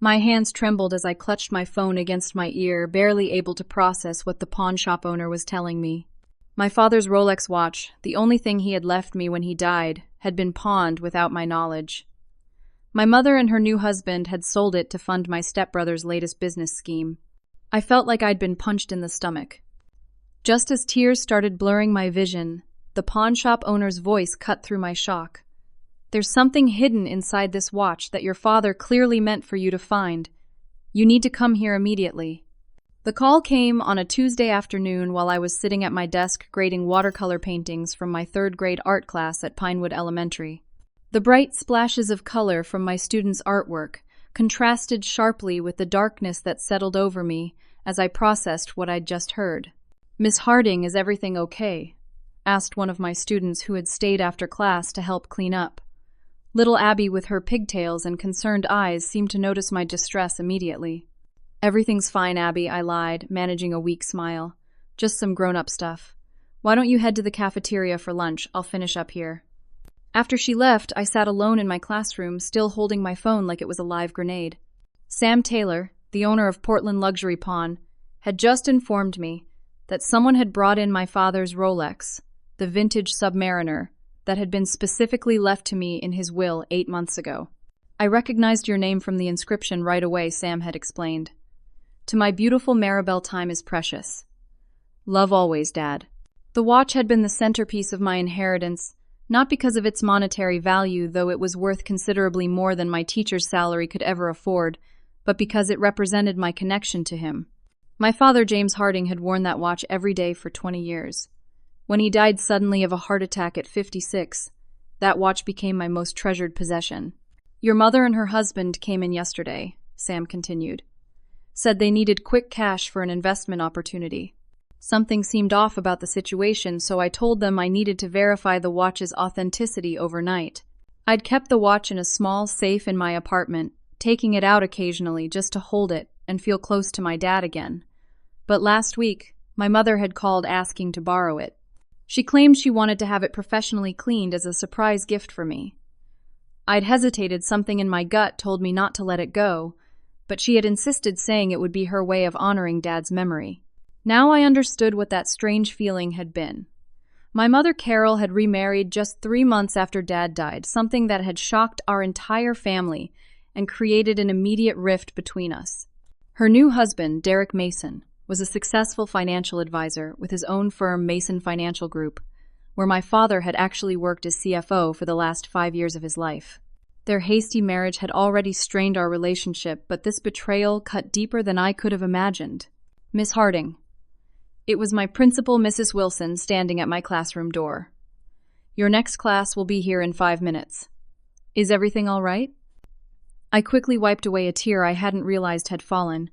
My hands trembled as I clutched my phone against my ear, barely able to process what the pawn shop owner was telling me. My father's Rolex watch, the only thing he had left me when he died, had been pawned without my knowledge. My mother and her new husband had sold it to fund my stepbrother's latest business scheme. I felt like I'd been punched in the stomach. Just as tears started blurring my vision, the pawn shop owner's voice cut through my shock. "There's something hidden inside this watch that your father clearly meant for you to find. You need to come here immediately." The call came on a Tuesday afternoon while I was sitting at my desk grading watercolor paintings from my third-grade art class at Pinewood Elementary. The bright splashes of color from my students' artwork contrasted sharply with the darkness that settled over me as I processed what I'd just heard. "Miss Harding, is everything okay?" asked one of my students who had stayed after class to help clean up. Little Abby, with her pigtails and concerned eyes, seemed to notice my distress immediately. "Everything's fine, Abby," I lied, managing a weak smile. "Just some grown-up stuff. Why don't you head to the cafeteria for lunch? I'll finish up here." After she left, I sat alone in my classroom, still holding my phone like it was a live grenade. Sam Taylor, the owner of Portland Luxury Pawn, had just informed me that someone had brought in my father's Rolex, the vintage Submariner, that had been specifically left to me in his will 8 months ago. "I recognized your name from the inscription right away," Sam had explained. "To my beautiful Maribel, time is precious. Love always, Dad." The watch had been the centerpiece of my inheritance, not because of its monetary value, though it was worth considerably more than my teacher's salary could ever afford, but because it represented my connection to him. My father, James Harding, had worn that watch every day for 20 years. When he died suddenly of a heart attack at 56, that watch became my most treasured possession. "Your mother and her husband came in yesterday," Sam continued. "Said they needed quick cash for an investment opportunity. Something seemed off about the situation, so I told them I needed to verify the watch's authenticity overnight. I'd kept the watch in a small safe in my apartment, taking it out occasionally just to hold it and feel close to my dad again. But last week, my mother had called asking to borrow it. She claimed she wanted to have it professionally cleaned as a surprise gift for me. I'd hesitated, something in my gut told me not to let it go, but she had insisted, saying it would be her way of honoring Dad's memory. Now I understood what that strange feeling had been. My mother, Carol, had remarried just 3 months after Dad died, something that had shocked our entire family and created an immediate rift between us. Her new husband, Derek Mason, was a successful financial advisor with his own firm, Mason Financial Group, where my father had actually worked as CFO for the last 5 years of his life. Their hasty marriage had already strained our relationship, but this betrayal cut deeper than I could have imagined. "Miss Harding." It was my principal, Mrs. Wilson, standing at my classroom door. "Your next class will be here in 5 minutes. Is everything all right?" I quickly wiped away a tear I hadn't realized had fallen.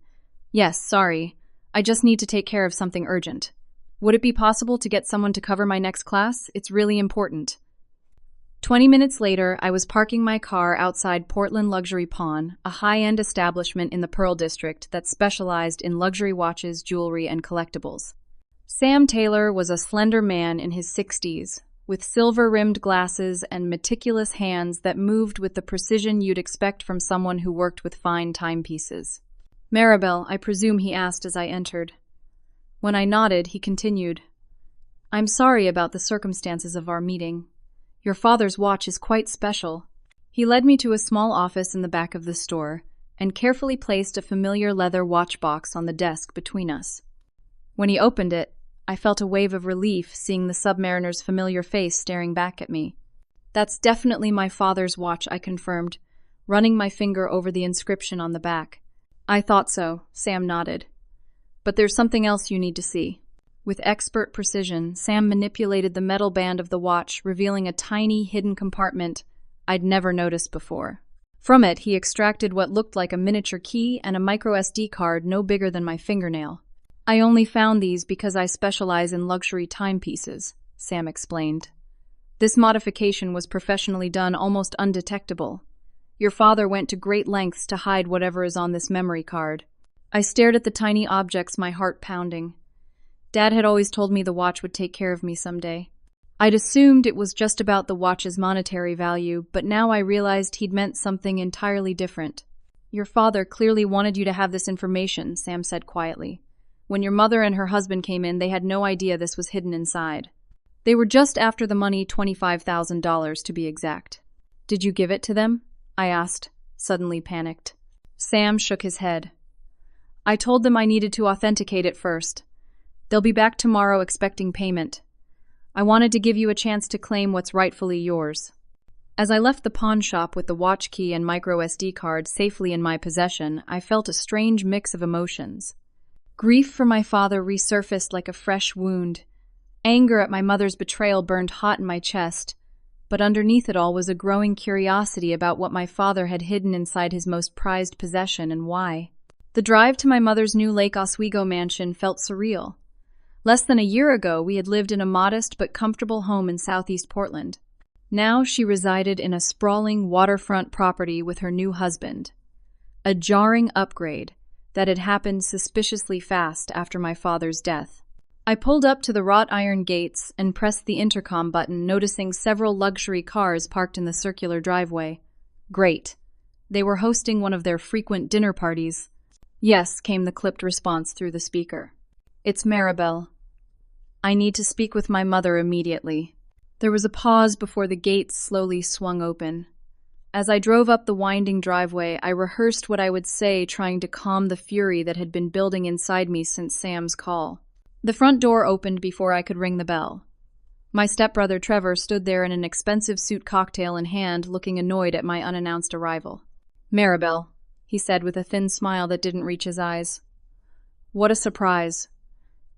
"Yes, sorry. I just need to take care of something urgent. Would it be possible to get someone to cover my next class? It's really important." 20 minutes later, I was parking my car outside Portland Luxury Pawn, a high-end establishment in the Pearl District that specialized in luxury watches, jewelry, and collectibles. Sam Taylor was a slender man in his 60s, with silver-rimmed glasses and meticulous hands that moved with the precision you'd expect from someone who worked with fine timepieces. "Maribel, I presume," he asked as I entered. When I nodded, he continued, "I'm sorry about the circumstances of our meeting. Your father's watch is quite special." He led me to a small office in the back of the store and carefully placed a familiar leather watch box on the desk between us. When he opened it, I felt a wave of relief seeing the Submariner's familiar face staring back at me. "That's definitely my father's watch," I confirmed, running my finger over the inscription on the back. "I thought so," Sam nodded. "But there's something else you need to see." With expert precision, Sam manipulated the metal band of the watch, revealing a tiny, hidden compartment I'd never noticed before. From it, he extracted what looked like a miniature key and a micro SD card no bigger than my fingernail. "I only found these because I specialize in luxury timepieces," Sam explained. "This modification was professionally done, almost undetectable. Your father went to great lengths to hide whatever is on this memory card." I stared at the tiny objects, my heart pounding. Dad had always told me the watch would take care of me someday. I'd assumed it was just about the watch's monetary value, but now I realized he'd meant something entirely different. Your father clearly wanted you to have this information, Sam said quietly. When your mother and her husband came in, they had no idea this was hidden inside. They were just after the money, $25,000 to be exact. Did you give it to them? I asked, suddenly panicked. Sam shook his head. I told them I needed to authenticate it first. They'll be back tomorrow expecting payment. I wanted to give you a chance to claim what's rightfully yours. As I left the pawn shop with the watch key and micro SD card safely in my possession, I felt a strange mix of emotions. Grief for my father resurfaced like a fresh wound. Anger at my mother's betrayal burned hot in my chest, but underneath it all was a growing curiosity about what my father had hidden inside his most prized possession and why. The drive to my mother's new Lake Oswego mansion felt surreal. Less than a year ago, we had lived in a modest but comfortable home in southeast Portland. Now she resided in a sprawling waterfront property with her new husband. A jarring upgrade that had happened suspiciously fast after my father's death. I pulled up to the wrought iron gates and pressed the intercom button, noticing several luxury cars parked in the circular driveway. Great. They were hosting one of their frequent dinner parties. Yes, came the clipped response through the speaker. It's Maribel. I need to speak with my mother immediately. There was a pause before the gates slowly swung open. As I drove up the winding driveway, I rehearsed what I would say, trying to calm the fury that had been building inside me since Sam's call. The front door opened before I could ring the bell. My stepbrother Trevor stood there in an expensive suit, cocktail in hand, looking annoyed at my unannounced arrival. Maribel, he said with a thin smile that didn't reach his eyes. What a surprise.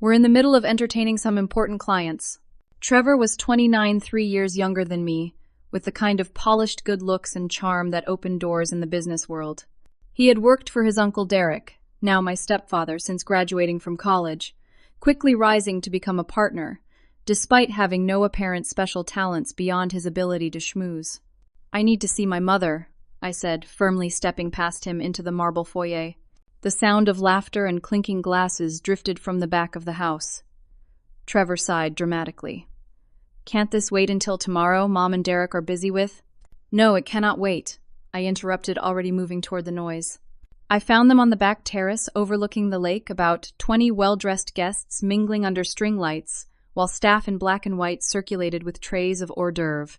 We're in the middle of entertaining some important clients. Trevor was 29, 3 years younger than me, with the kind of polished good looks and charm that opened doors in the business world. He had worked for his uncle Derek, now my stepfather, since graduating from college, quickly rising to become a partner, despite having no apparent special talents beyond his ability to schmooze. I need to see my mother, I said, firmly stepping past him into the marble foyer. The sound of laughter and clinking glasses drifted from the back of the house. Trevor sighed dramatically. Can't this wait until tomorrow? Mom and Derek are busy with? No, it cannot wait, I interrupted, already moving toward the noise. I found them on the back terrace overlooking the lake, about 20 well-dressed guests mingling under string lights, while staff in black and white circulated with trays of hors d'oeuvre.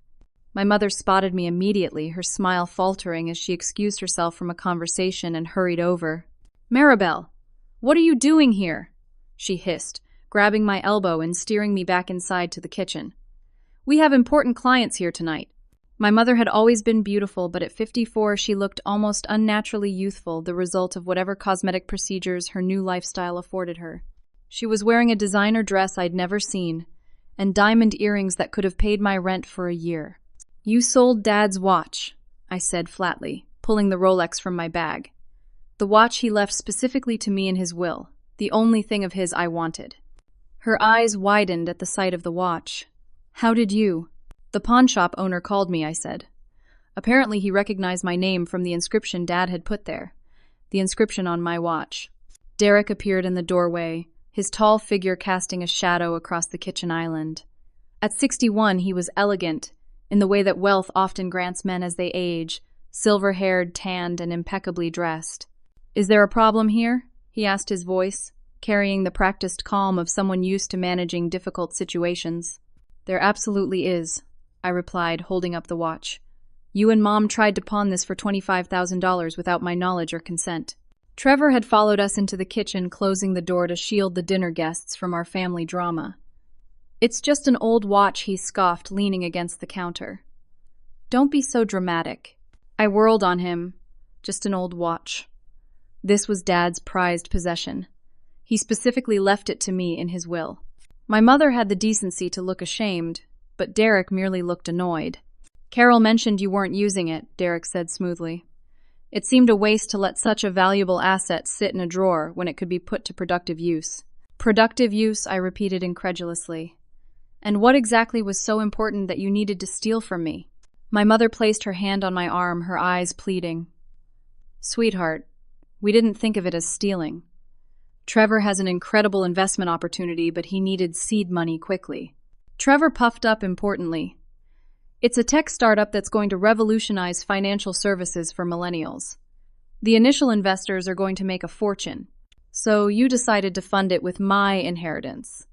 My mother spotted me immediately, her smile faltering as she excused herself from a conversation and hurried over. Maribel, what are you doing here? She hissed, grabbing my elbow and steering me back inside to the kitchen. We have important clients here tonight. My mother had always been beautiful, but at 54 she looked almost unnaturally youthful, the result of whatever cosmetic procedures her new lifestyle afforded her. She was wearing a designer dress I'd never seen, and diamond earrings that could have paid my rent for a year. You sold Dad's watch, I said flatly, pulling the Rolex from my bag. The watch he left specifically to me in his will, the only thing of his I wanted. Her eyes widened at the sight of the watch. How did you? The pawn shop owner called me, I said. Apparently he recognized my name from the inscription Dad had put there. The inscription on my watch. Derek appeared in the doorway, his tall figure casting a shadow across the kitchen island. At 61, he was elegant, in the way that wealth often grants men as they age, silver-haired, tanned, and impeccably dressed. Is there a problem here? He asked, his voice carrying the practiced calm of someone used to managing difficult situations. There absolutely is, I replied, holding up the watch. You and Mom tried to pawn this for $25,000 without my knowledge or consent. Trevor had followed us into the kitchen, closing the door to shield the dinner guests from our family drama. It's just an old watch, he scoffed, leaning against the counter. Don't be so dramatic. I whirled on him. Just an old watch. This was Dad's prized possession. He specifically left it to me in his will. My mother had the decency to look ashamed, but Derek merely looked annoyed. Carol mentioned you weren't using it, Derek said smoothly. It seemed a waste to let such a valuable asset sit in a drawer when it could be put to productive use. Productive use, I repeated incredulously. And what exactly was so important that you needed to steal from me? My mother placed her hand on my arm, her eyes pleading. Sweetheart, we didn't think of it as stealing. Trevor has an incredible investment opportunity, but he needed seed money quickly. Trevor puffed up importantly. It's a tech startup that's going to revolutionize financial services for millennials. The initial investors are going to make a fortune, so you decided to fund it with my inheritance.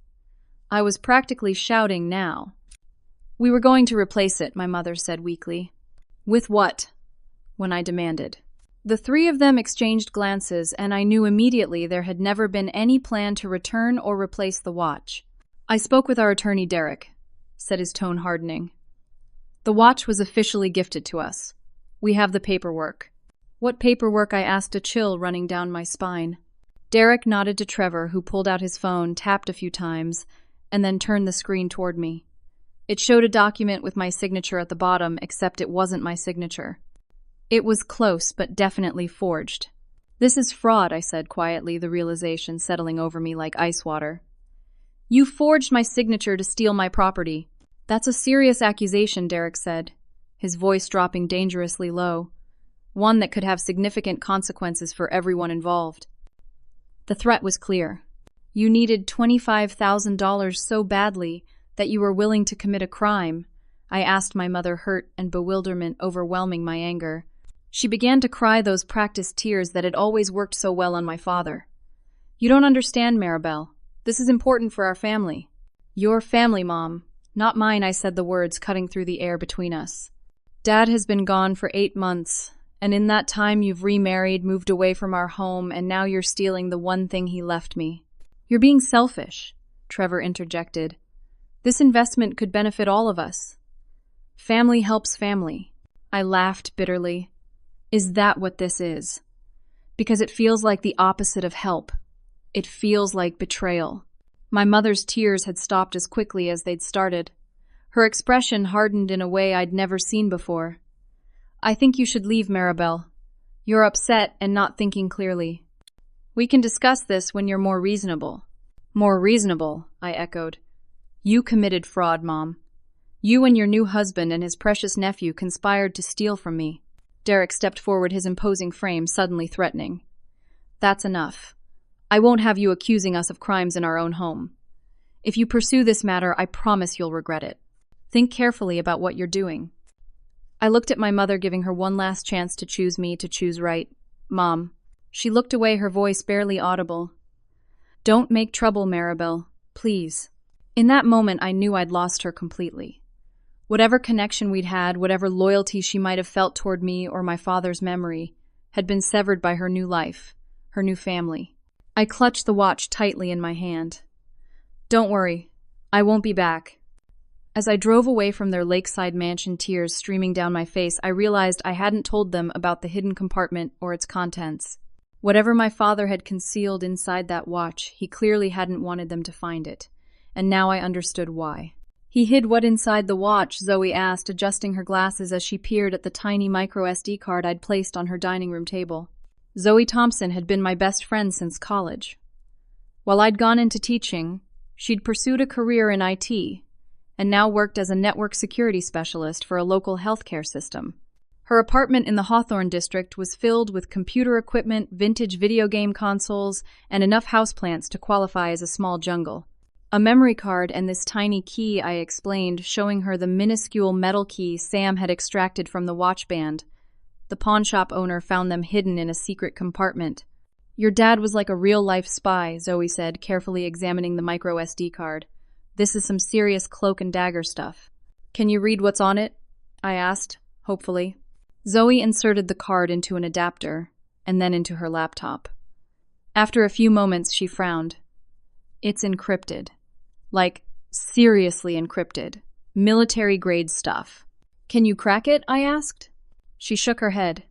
I was practically shouting now. We were going to replace it, my mother said weakly. With what? When I demanded. The three of them exchanged glances, and I knew immediately there had never been any plan to return or replace the watch. I spoke with our attorney, Derek, said his tone hardening. The watch was officially gifted to us. We have the paperwork. What paperwork? I asked, a chill running down my spine. Derek nodded to Trevor, who pulled out his phone, tapped a few times, and then turned the screen toward me. It showed a document with my signature at the bottom, except it wasn't my signature. It was close, but definitely forged. This is fraud, I said quietly, the realization settling over me like ice water. You forged my signature to steal my property. That's a serious accusation, Derek said, his voice dropping dangerously low. One that could have significant consequences for everyone involved. The threat was clear. You needed $25,000 so badly that you were willing to commit a crime, I asked, my mother, hurt and bewilderment overwhelming my anger. She began to cry those practiced tears that had always worked so well on my father. You don't understand, Maribel. This is important for our family. Your family, Mom. Not mine, I said, the words cutting through the air between us. Dad has been gone for 8 months, and in that time you've remarried, moved away from our home, and now you're stealing the one thing he left me. You're being selfish, Trevor interjected. This investment could benefit all of us. Family helps family. I laughed bitterly. Is that what this is? Because it feels like the opposite of help. It feels like betrayal. My mother's tears had stopped as quickly as they'd started. Her expression hardened in a way I'd never seen before. I think you should leave, Maribel. You're upset and not thinking clearly. We can discuss this when you're more reasonable. More reasonable, I echoed. You committed fraud, Mom. You and your new husband and his precious nephew conspired to steal from me. Derek stepped forward, his imposing frame suddenly threatening. That's enough. I won't have you accusing us of crimes in our own home. If you pursue this matter, I promise you'll regret it. Think carefully about what you're doing. I looked at my mother, giving her one last chance to choose me, to choose right. Mom. She looked away, her voice barely audible. Don't make trouble, Maribel. Please. In that moment, I knew I'd lost her completely. Whatever connection we'd had, whatever loyalty she might have felt toward me or my father's memory, had been severed by her new life, her new family. I clutched the watch tightly in my hand. Don't worry, I won't be back. As I drove away from their lakeside mansion, tears streaming down my face, I realized I hadn't told them about the hidden compartment or its contents. Whatever my father had concealed inside that watch, he clearly hadn't wanted them to find it, and now I understood why. He hid what inside the watch? Zoe asked, adjusting her glasses as she peered at the tiny micro SD card I'd placed on her dining room table. Zoe Thompson had been my best friend since college. While I'd gone into teaching, she'd pursued a career in IT, and now worked as a network security specialist for a local healthcare system. Her apartment in the Hawthorne district was filled with computer equipment, vintage video game consoles, and enough houseplants to qualify as a small jungle. A memory card and this tiny key, I explained, showing her the minuscule metal key Sam had extracted from the watch band. The pawn shop owner found them hidden in a secret compartment. Your dad was like a real-life spy, Zoe said, carefully examining the micro SD card. This is some serious cloak and dagger stuff. Can you read what's on it? I asked, hopefully. Zoe inserted the card into an adapter, and then into her laptop. After a few moments, she frowned. It's encrypted. Like, seriously encrypted. Military-grade stuff. Can you crack it? I asked. She shook her head.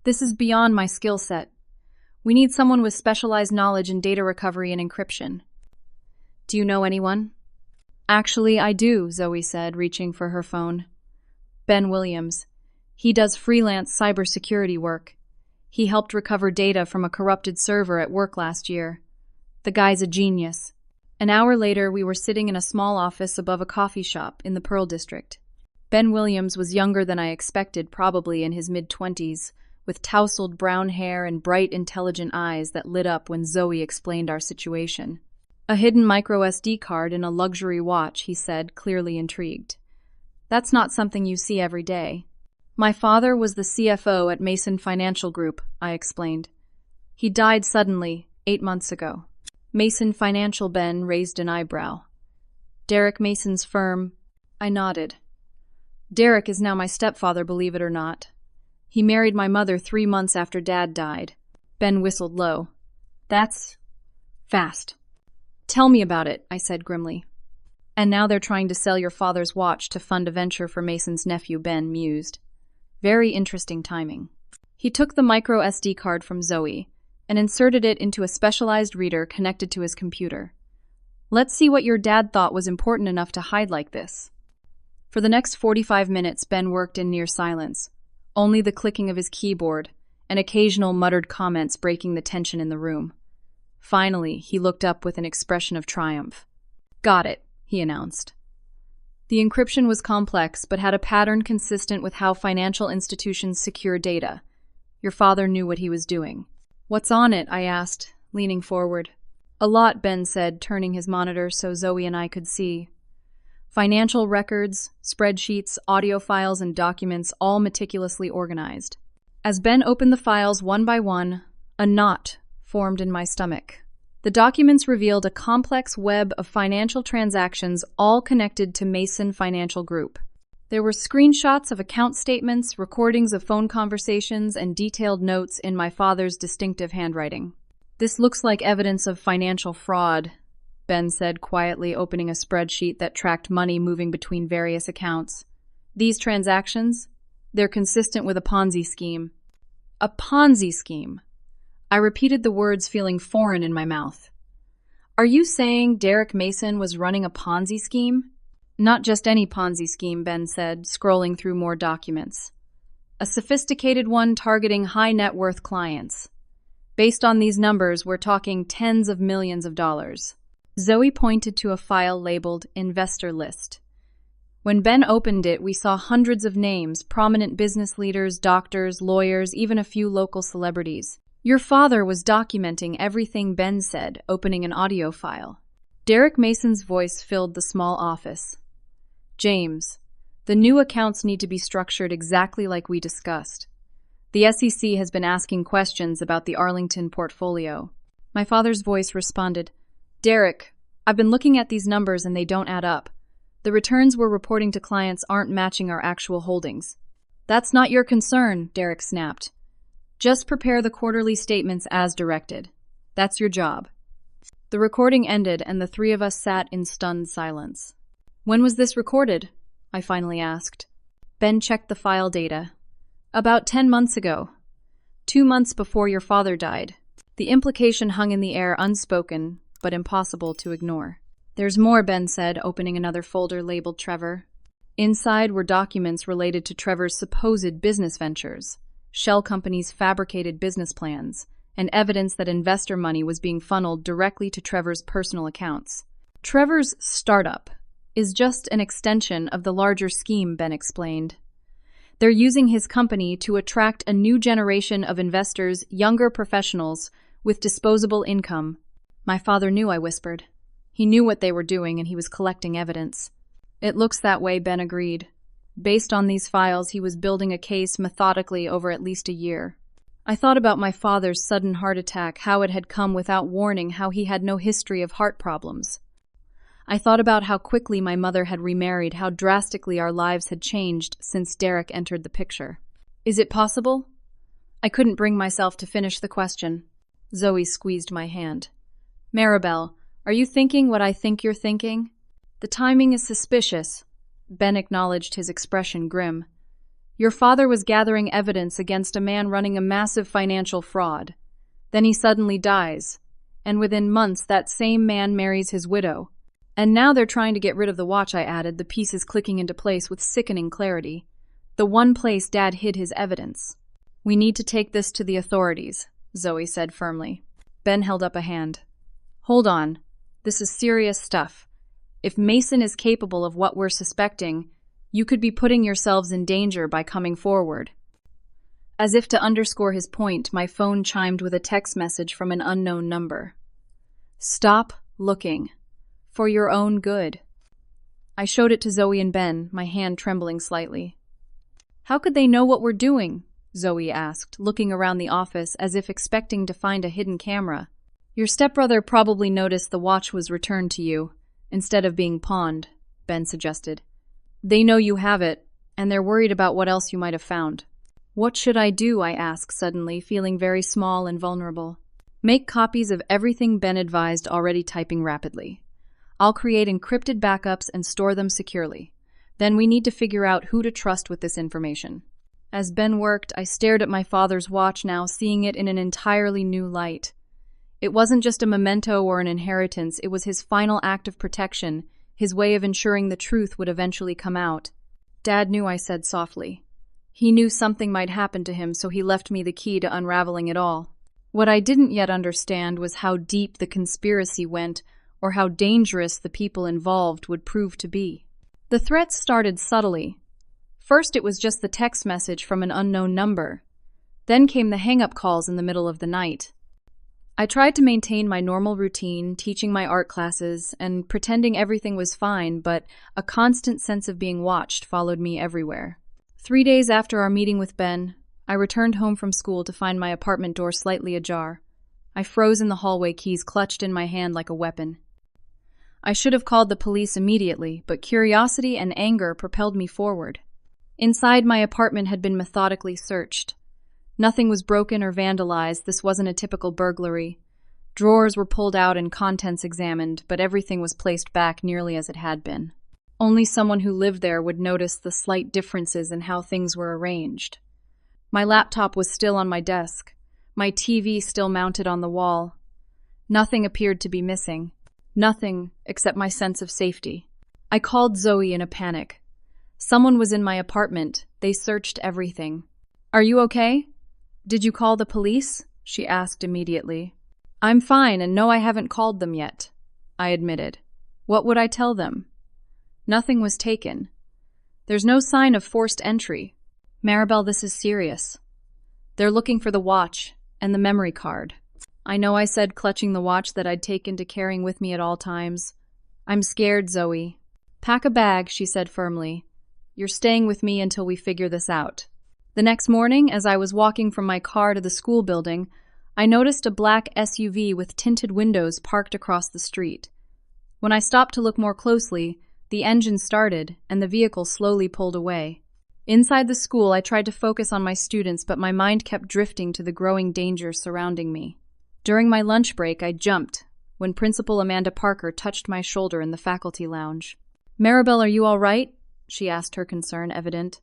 This is beyond my skill set. We need someone with specialized knowledge in data recovery and encryption. Do you know anyone? Actually, I do, Zoe said, reaching for her phone. Ben Williams. He does freelance cybersecurity work. He helped recover data from a corrupted server at work last year. The guy's a genius. An hour later, we were sitting in a small office above a coffee shop in the Pearl District. Ben Williams was younger than I expected, probably in his mid-20s, with tousled brown hair and bright, intelligent eyes that lit up when Zoe explained our situation. A hidden micro SD card in a luxury watch, he said, clearly intrigued. That's not something you see every day. My father was the CFO at Mason Financial Group, I explained. He died suddenly, 8 months ago. Mason Financial. Ben raised an eyebrow. Derek Mason's firm. I nodded. Derek is now my stepfather, believe it or not. He married my mother 3 months after Dad died. Ben whistled low. That's fast. Tell me about it, I said grimly. And now they're trying to sell your father's watch to fund a venture for Mason's nephew, Ben mused. Very interesting timing. He took the micro SD card from Zoe and inserted it into a specialized reader connected to his computer. Let's see what your dad thought was important enough to hide like this. For the next 45 minutes, Ben worked in near silence, only the clicking of his keyboard and occasional muttered comments breaking the tension in the room. Finally, he looked up with an expression of triumph. Got it, he announced. The encryption was complex, but had a pattern consistent with how financial institutions secure data. Your father knew what he was doing. What's on it? I asked, leaning forward. A lot, Ben said, turning his monitor so Zoe and I could see. Financial records, spreadsheets, audio files, and documents, all meticulously organized. As Ben opened the files one by one, a knot formed in my stomach. The documents revealed a complex web of financial transactions all connected to Mason Financial Group. There were screenshots of account statements, recordings of phone conversations, and detailed notes in my father's distinctive handwriting. This looks like evidence of financial fraud, Ben said quietly, opening a spreadsheet that tracked money moving between various accounts. These transactions, they're consistent with a Ponzi scheme. A Ponzi scheme. I repeated the words, feeling foreign in my mouth. Are you saying Derek Mason was running a Ponzi scheme? Not just any Ponzi scheme, Ben said, scrolling through more documents. A sophisticated one targeting high net worth clients. Based on these numbers, we're talking tens of millions of dollars. Zoe pointed to a file labeled Investor List. When Ben opened it, we saw hundreds of names, prominent business leaders, doctors, lawyers, even a few local celebrities. Your father was documenting everything, Ben said, opening an audio file. Derek Mason's voice filled the small office. James, the new accounts need to be structured exactly like we discussed. The SEC has been asking questions about the Arlington portfolio. My father's voice responded, Derek, I've been looking at these numbers and they don't add up. The returns we're reporting to clients aren't matching our actual holdings. That's not your concern, Derek snapped. Just prepare the quarterly statements as directed. That's your job. The recording ended and the three of us sat in stunned silence. When was this recorded? I finally asked. Ben checked the file data. About 10 months ago. 2 months before your father died. The implication hung in the air, unspoken, but impossible to ignore. There's more, Ben said, opening another folder labeled Trevor. Inside were documents related to Trevor's supposed business ventures, shell companies' fabricated business plans, and evidence that investor money was being funneled directly to Trevor's personal accounts. Trevor's startup is just an extension of the larger scheme, Ben explained. They're using his company to attract a new generation of investors, younger professionals with disposable income. My father knew, I whispered. He knew what they were doing and he was collecting evidence. It looks that way, Ben agreed. Based on these files, he was building a case methodically over at least a year. I thought about my father's sudden heart attack, how it had come without warning, how he had no history of heart problems. I thought about how quickly my mother had remarried, how drastically our lives had changed since Derek entered the picture. Is it possible? I couldn't bring myself to finish the question. Zoe squeezed my hand. Maribel, are you thinking what I think you're thinking? The timing is suspicious. Ben acknowledged, his expression grim. Your father was gathering evidence against a man running a massive financial fraud. Then he suddenly dies, and within months that same man marries his widow. And now they're trying to get rid of the watch, I added, the pieces clicking into place with sickening clarity. The one place Dad hid his evidence. We need to take this to the authorities, Zoe said firmly. Ben held up a hand. Hold on. This is serious stuff. If Mason is capable of what we're suspecting, you could be putting yourselves in danger by coming forward. As if to underscore his point, my phone chimed with a text message from an unknown number. Stop looking. For your own good. I showed it to Zoe and Ben, my hand trembling slightly. How could they know what we're doing? Zoe asked, looking around the office as if expecting to find a hidden camera. Your stepbrother probably noticed the watch was returned to you, instead of being pawned, Ben suggested. They know you have it, and they're worried about what else you might have found. What should I do? I asked suddenly, feeling very small and vulnerable. Make copies of everything Ben advised, already typing rapidly. I'll create encrypted backups and store them securely. Then we need to figure out who to trust with this information. As Ben worked, I stared at my father's watch now, seeing it in an entirely new light. It wasn't just a memento or an inheritance, it was his final act of protection, his way of ensuring the truth would eventually come out. Dad knew, I said softly. He knew something might happen to him, so he left me the key to unraveling it all. What I didn't yet understand was how deep the conspiracy went, or how dangerous the people involved would prove to be. The threats started subtly. First, it was just the text message from an unknown number. Then came the hang-up calls in the middle of the night. I tried to maintain my normal routine, teaching my art classes, and pretending everything was fine, but a constant sense of being watched followed me everywhere. 3 days after our meeting with Ben, I returned home from school to find my apartment door slightly ajar. I froze in the hallway, keys clutched in my hand like a weapon. I should have called the police immediately, but curiosity and anger propelled me forward. Inside, my apartment had been methodically searched. Nothing was broken or vandalized. This wasn't a typical burglary. Drawers were pulled out and contents examined, but everything was placed back nearly as it had been. Only someone who lived there would notice the slight differences in how things were arranged. My laptop was still on my desk, my TV still mounted on the wall. Nothing appeared to be missing. Nothing except my sense of safety. I called Zoe in a panic. Someone was in my apartment. They searched everything. Are you okay? Did you call the police? She asked immediately. I'm fine, and no, I haven't called them yet, I admitted. What would I tell them? Nothing was taken. There's no sign of forced entry. Maribel, this is serious. They're looking for the watch and the memory card. I know, I said, clutching the watch that I'd taken to carrying with me at all times. I'm scared, Zoe. Pack a bag, she said firmly. You're staying with me until we figure this out. The next morning, as I was walking from my car to the school building, I noticed a black SUV with tinted windows parked across the street. When I stopped to look more closely, the engine started and the vehicle slowly pulled away. Inside the school, I tried to focus on my students, but my mind kept drifting to the growing danger surrounding me. During my lunch break, I jumped when Principal Amanda Parker touched my shoulder in the faculty lounge. Maribel, are you all right? She asked, her concern evident.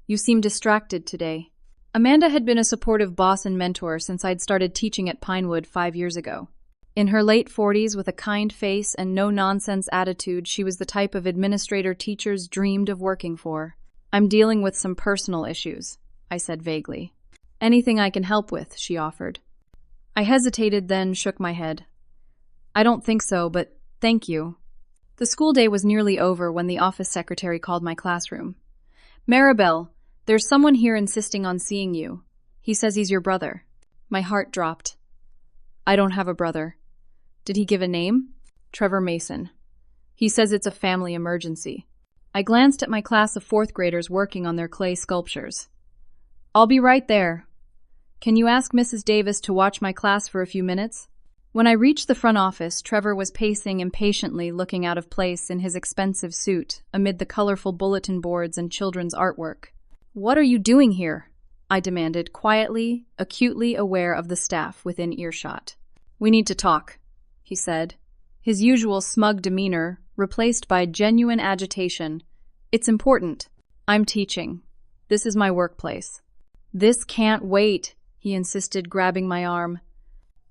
You seem distracted today. Amanda had been a supportive boss and mentor since I'd started teaching at Pinewood 5 years ago. In her late 40s, with a kind face and no-nonsense attitude, she was the type of administrator teachers dreamed of working for. I'm dealing with some personal issues, I said vaguely. Anything I can help with, she offered. I hesitated, then shook my head. I don't think so, but thank you. The school day was nearly over when the office secretary called my classroom. Maribel, there's someone here insisting on seeing you. He says he's your brother. My heart dropped. I don't have a brother. Did he give a name? Trevor Mason. He says it's a family emergency. I glanced at my class of 4th graders working on their clay sculptures. I'll be right there. Can you ask Mrs. Davis to watch my class for a few minutes? When I reached the front office, Trevor was pacing impatiently, looking out of place in his expensive suit, amid the colorful bulletin boards and children's artwork. What are you doing here? I demanded, quietly, acutely aware of the staff within earshot. We need to talk, he said, his usual smug demeanor replaced by genuine agitation. It's important. I'm teaching. This is my workplace. This can't wait, he insisted, grabbing my arm.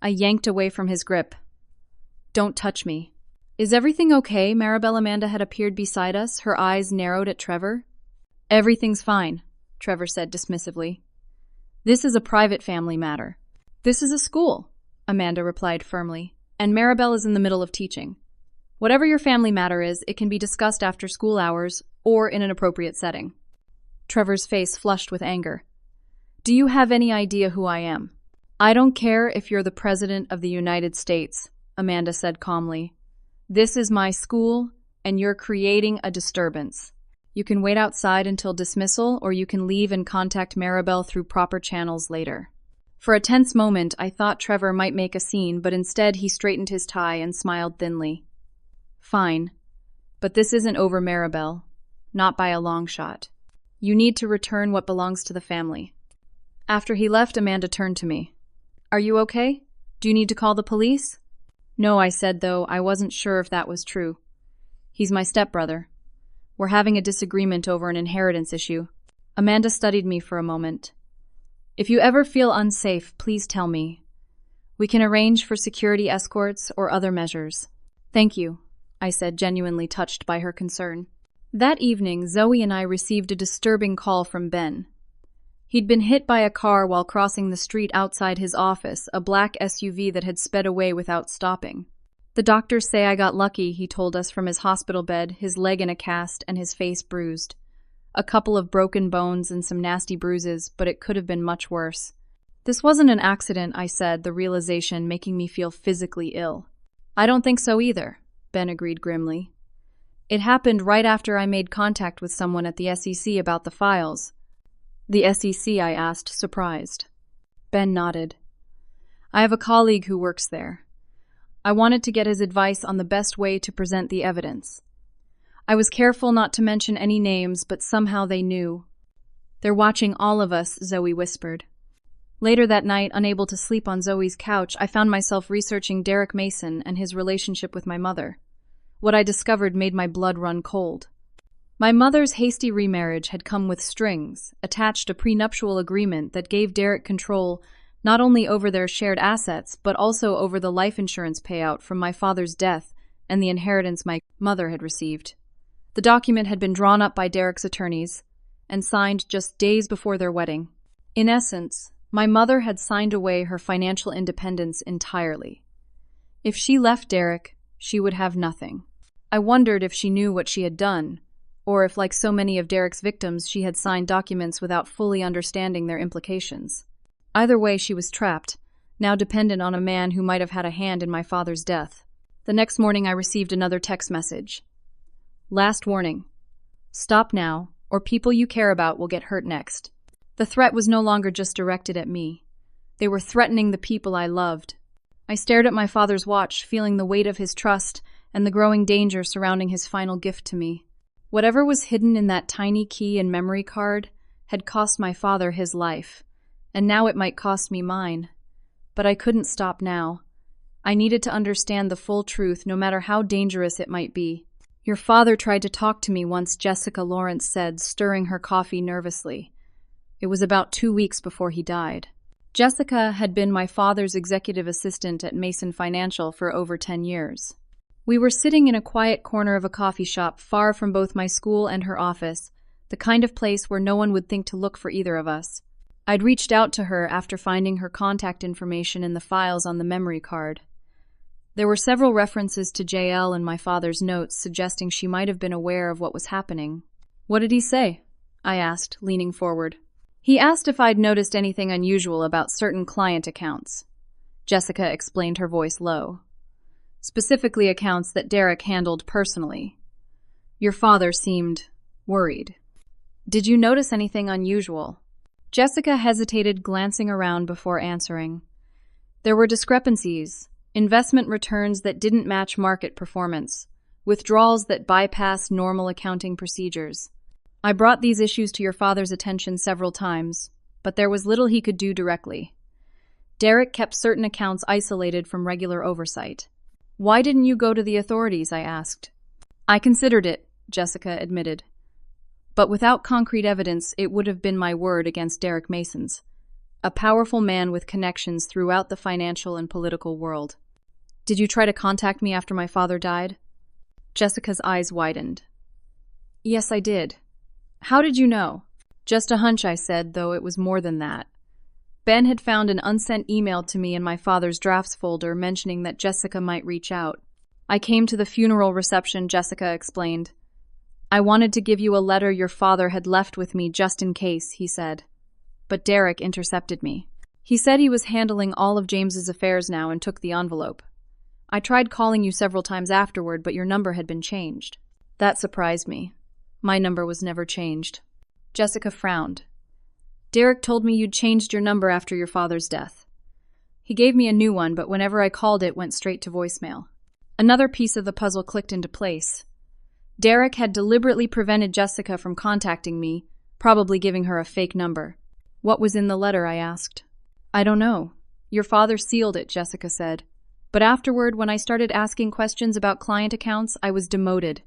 I yanked away from his grip. Don't touch me. Is everything okay? Maribel Amanda had appeared beside us, her eyes narrowed at Trevor. Everything's fine, Trevor said dismissively. This is a private family matter. This is a school, Amanda replied firmly, and Maribel is in the middle of teaching. Whatever your family matter is, it can be discussed after school hours or in an appropriate setting. Trevor's face flushed with anger. Do you have any idea who I am? I don't care if you're the President of the United States, Amanda said calmly. This is my school, and you're creating a disturbance. You can wait outside until dismissal, or you can leave and contact Maribel through proper channels later. For a tense moment, I thought Trevor might make a scene, but instead he straightened his tie and smiled thinly. Fine. But this isn't over, Maribel. Not by a long shot. You need to return what belongs to the family. After he left, Amanda turned to me. Are you okay? Do you need to call the police? No, I said, though I wasn't sure if that was true. He's my stepbrother. We're having a disagreement over an inheritance issue. Amanda studied me for a moment. If you ever feel unsafe, please tell me. We can arrange for security escorts or other measures. Thank you, I said, genuinely touched by her concern. That evening, Zoe and I received a disturbing call from Ben. He'd been hit by a car while crossing the street outside his office, a black SUV that had sped away without stopping. The doctors say I got lucky, he told us from his hospital bed, his leg in a cast and his face bruised. A couple of broken bones and some nasty bruises, but it could have been much worse. This wasn't an accident, I said, the realization making me feel physically ill. I don't think so either, Ben agreed grimly. It happened right after I made contact with someone at the SEC about the files. The SEC, I asked, surprised. Ben nodded. I have a colleague who works there. I wanted to get his advice on the best way to present the evidence. I was careful not to mention any names, but somehow they knew. They're watching all of us, Zoe whispered. Later that night, unable to sleep on Zoe's couch, I found myself researching Derek Mason and his relationship with my mother. What I discovered made my blood run cold. My mother's hasty remarriage had come with strings, attached a prenuptial agreement that gave Derek control not only over their shared assets, but also over the life insurance payout from my father's death and the inheritance my mother had received. The document had been drawn up by Derek's attorneys and signed just days before their wedding. In essence, my mother had signed away her financial independence entirely. If she left Derek, she would have nothing. I wondered if she knew what she had done, or if, like so many of Derek's victims, she had signed documents without fully understanding their implications. Either way, she was trapped, now dependent on a man who might have had a hand in my father's death. The next morning, I received another text message. Last warning. Stop now, or people you care about will get hurt next. The threat was no longer just directed at me. They were threatening the people I loved. I stared at my father's watch, feeling the weight of his trust and the growing danger surrounding his final gift to me. Whatever was hidden in that tiny key and memory card had cost my father his life, and now it might cost me mine. But I couldn't stop now. I needed to understand the full truth, no matter how dangerous it might be. Your father tried to talk to me once, Jessica Lawrence said, stirring her coffee nervously. It was about 2 weeks before he died. Jessica had been my father's executive assistant at Mason Financial for over 10 years. We were sitting in a quiet corner of a coffee shop far from both my school and her office, the kind of place where no one would think to look for either of us. I'd reached out to her after finding her contact information in the files on the memory card. There were several references to JL in my father's notes, suggesting she might have been aware of what was happening. What did he say? I asked, leaning forward. He asked if I'd noticed anything unusual about certain client accounts. Jessica explained, her voice low. Specifically accounts that Derek handled personally. Your father seemed worried. Did you notice anything unusual? Jessica hesitated, glancing around before answering. There were discrepancies, investment returns that didn't match market performance, withdrawals that bypassed normal accounting procedures. I brought these issues to your father's attention several times, but there was little he could do directly. Derek kept certain accounts isolated from regular oversight. Why didn't you go to the authorities? I asked. I considered it, Jessica admitted. But without concrete evidence, it would have been my word against Derek Mason's, a powerful man with connections throughout the financial and political world. Did you try to contact me after my father died? Jessica's eyes widened. Yes, I did. How did you know? Just a hunch, I said, though it was more than that. Ben had found an unsent email to me in my father's drafts folder mentioning that Jessica might reach out. I came to the funeral reception, Jessica explained. I wanted to give you a letter your father had left with me just in case, he said. But Derek intercepted me. He said he was handling all of James's affairs now and took the envelope. I tried calling you several times afterward, but your number had been changed. That surprised me. My number was never changed. Jessica frowned. Derek told me you'd changed your number after your father's death. He gave me a new one, but whenever I called it went straight to voicemail. Another piece of the puzzle clicked into place. Derek had deliberately prevented Jessica from contacting me, probably giving her a fake number. What was in the letter, I asked. I don't know. Your father sealed it, Jessica said. But afterward, when I started asking questions about client accounts, I was demoted.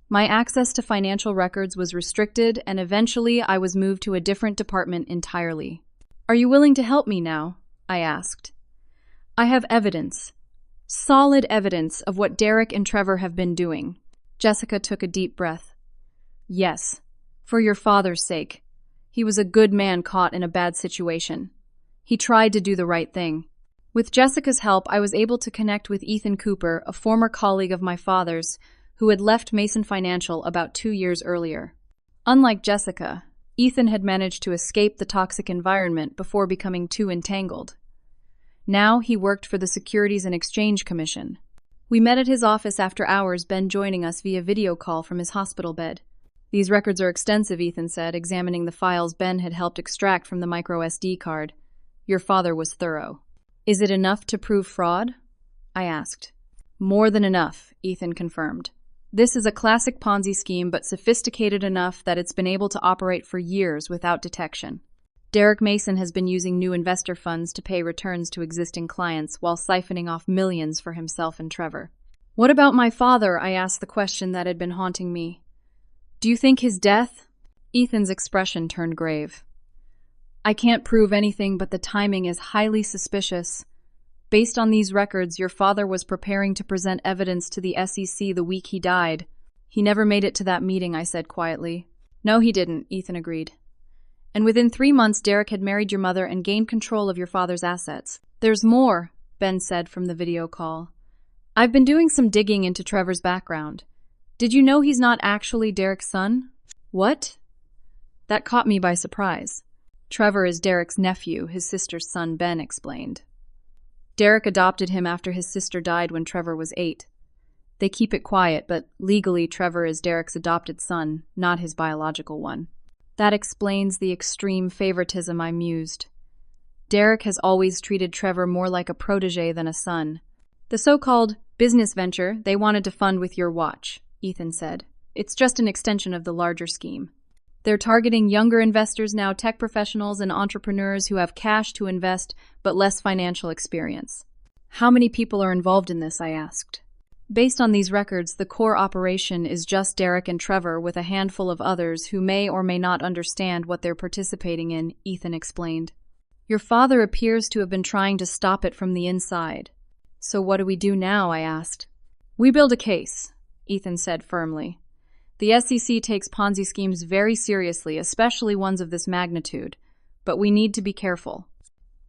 My access to financial records was restricted, and eventually I was moved to a different department entirely. Are you willing to help me now? I asked. I have evidence. Solid evidence of what Derek and Trevor have been doing. Jessica took a deep breath. Yes, for your father's sake. He was a good man caught in a bad situation. He tried to do the right thing. With Jessica's help, I was able to connect with Ethan Cooper, a former colleague of my father's, who had left Mason Financial about 2 years earlier. Unlike Jessica, Ethan had managed to escape the toxic environment before becoming too entangled. Now he worked for the Securities and Exchange Commission. We met at his office after hours, Ben joining us via video call from his hospital bed. These records are extensive, Ethan said, examining the files Ben had helped extract from the micro SD card. Your father was thorough. Is it enough to prove fraud? I asked. More than enough, Ethan confirmed. This is a classic Ponzi scheme, but sophisticated enough that it's been able to operate for years without detection. Derek Mason has been using new investor funds to pay returns to existing clients while siphoning off millions for himself and Trevor. What about my father? I asked the question that had been haunting me. Do you think his death? Ethan's expression turned grave. I can't prove anything, but the timing is highly suspicious. Based on these records, your father was preparing to present evidence to the SEC the week he died. He never made it to that meeting, I said quietly. No, he didn't, Ethan agreed. And within 3 months, Derek had married your mother and gained control of your father's assets. There's more, Ben said from the video call. I've been doing some digging into Trevor's background. Did you know he's not actually Derek's son? What? That caught me by surprise. Trevor is Derek's nephew, his sister's son, Ben explained. Derek adopted him after his sister died when Trevor was 8. They keep it quiet, but legally Trevor is Derek's adopted son, not his biological one. That explains the extreme favoritism, I mused. Derek has always treated Trevor more like a protege than a son. The so-called business venture they wanted to fund with your watch, Ethan said. It's just an extension of the larger scheme. They're targeting younger investors now, tech professionals and entrepreneurs who have cash to invest but less financial experience. How many people are involved in this? I asked. Based on these records, the core operation is just Derek and Trevor with a handful of others who may or may not understand what they're participating in, Ethan explained. Your father appears to have been trying to stop it from the inside. So what do we do now? I asked. We build a case, Ethan said firmly. The SEC takes Ponzi schemes very seriously, especially ones of this magnitude, but we need to be careful.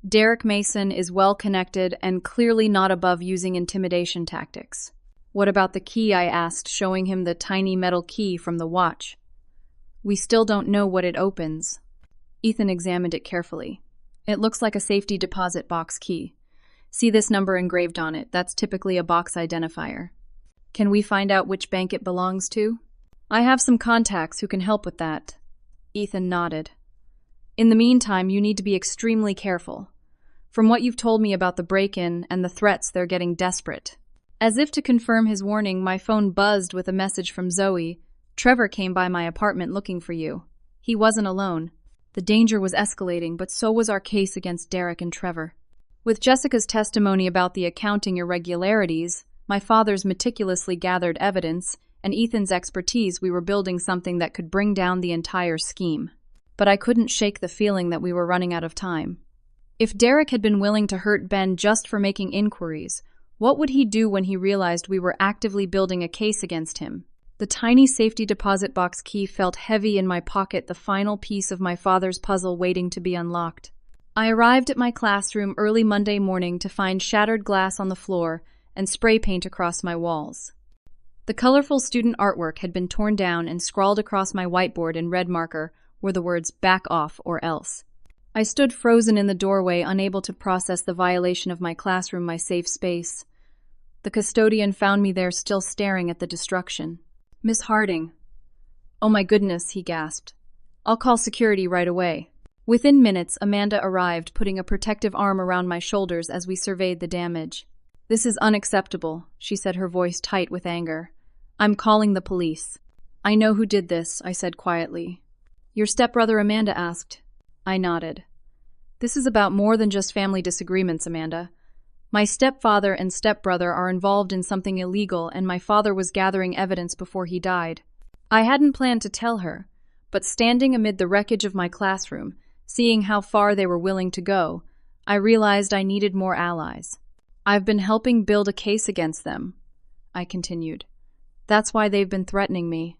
Derek Mason is well connected and clearly not above using intimidation tactics. What about the key? I asked, showing him the tiny metal key from the watch. We still don't know what it opens. Ethan examined it carefully. It looks like a safety deposit box key. See this number engraved on it? That's typically a box identifier. Can we find out which bank it belongs to? I have some contacts who can help with that. Ethan nodded. In the meantime, you need to be extremely careful. From what you've told me about the break-in and the threats, they're getting desperate. As if to confirm his warning, my phone buzzed with a message from Zoe. Trevor came by my apartment looking for you. He wasn't alone. The danger was escalating, but so was our case against Derek and Trevor. With Jessica's testimony about the accounting irregularities, my father's meticulously gathered evidence, and Ethan's expertise, we were building something that could bring down the entire scheme. But I couldn't shake the feeling that we were running out of time. If Derek had been willing to hurt Ben just for making inquiries, what would he do when he realized we were actively building a case against him? The tiny safety deposit box key felt heavy in my pocket, the final piece of my father's puzzle waiting to be unlocked. I arrived at my classroom early Monday morning to find shattered glass on the floor and spray paint across my walls. The colorful student artwork had been torn down, and scrawled across my whiteboard in red marker were the words "back off" or else. I stood frozen in the doorway, unable to process the violation of my classroom, my safe space. The custodian found me there, still staring at the destruction. Miss Harding. "Oh my goodness," he gasped. "I'll call security right away." Within minutes, Amanda arrived, putting a protective arm around my shoulders as we surveyed the damage. "This is unacceptable," she said, her voice tight with anger. "I'm calling the police." "I know who did this," I said quietly. "Your stepbrother?" Amanda asked. I nodded. "This is about more than just family disagreements, Amanda. My stepfather and stepbrother are involved in something illegal, and my father was gathering evidence before he died." I hadn't planned to tell her, but standing amid the wreckage of my classroom, seeing how far they were willing to go, I realized I needed more allies. "I've been helping build a case against them," I continued. "That's why they've been threatening me.